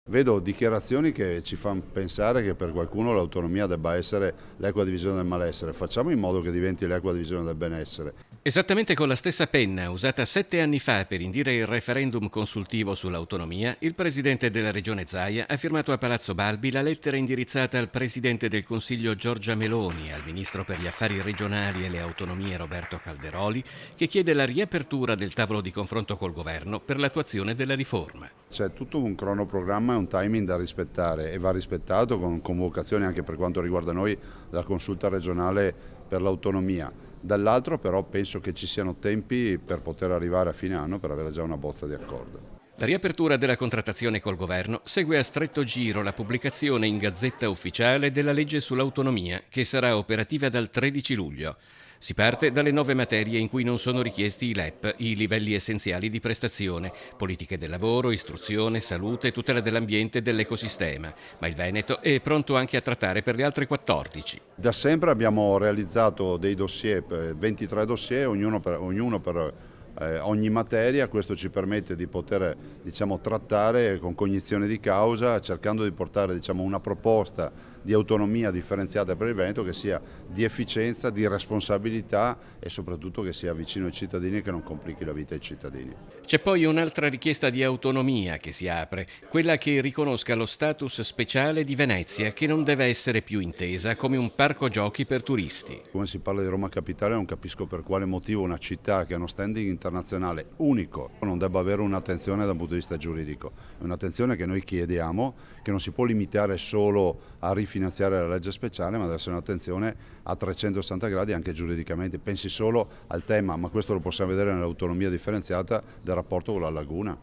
Vedo dichiarazioni che ci fanno pensare che per qualcuno l'autonomia debba essere l'equa divisione del malessere. Facciamo in modo che diventi l'equa divisione del benessere. Esattamente con la stessa penna usata 7 anni fa per indire il referendum consultivo sull'autonomia, il presidente della regione Zaia ha firmato a Palazzo Balbi la lettera indirizzata al presidente del Consiglio Giorgia Meloni, al ministro per gli affari regionali e le autonomie Roberto Calderoli, che chiede la riapertura del tavolo di confronto col governo per l'attuazione della riforma. C'è tutto un cronoprogramma e un timing da rispettare e va rispettato con convocazioni anche per quanto riguarda noi della consulta regionale per l'autonomia. Dall'altro però penso che ci siano tempi per poter arrivare a fine anno per avere già una bozza di accordo. La riapertura della contrattazione col governo segue a stretto giro la pubblicazione in Gazzetta Ufficiale della legge sull'autonomia, che sarà operativa dal 13 luglio. Si parte dalle 9 materie in cui non sono richiesti i LEP, i livelli essenziali di prestazione, politiche del lavoro, istruzione, salute, tutela dell'ambiente e dell'ecosistema, ma il Veneto è pronto anche a trattare per le altre 14. Da sempre abbiamo realizzato dei dossier, 23 dossier, ognuno per ogni materia. Questo ci permette di poter trattare con cognizione di causa, cercando di portare una proposta di autonomia differenziata per il Veneto che sia di efficienza, di responsabilità e soprattutto che sia vicino ai cittadini e che non complichi la vita ai cittadini. C'è poi un'altra richiesta di autonomia che si apre, quella che riconosca lo status speciale di Venezia, che non deve essere più intesa come un parco giochi per turisti. Come si parla di Roma Capitale non capisco per quale motivo una città che ha uno standing internazionale unico non debba avere un'attenzione dal punto di vista giuridico. È un'attenzione che noi chiediamo, che non si può limitare solo a rifinanziare la legge speciale, ma deve essere un'attenzione a 360 gradi anche giuridicamente. Pensi solo al tema, ma questo lo possiamo vedere nell'autonomia differenziata, del rapporto con la laguna.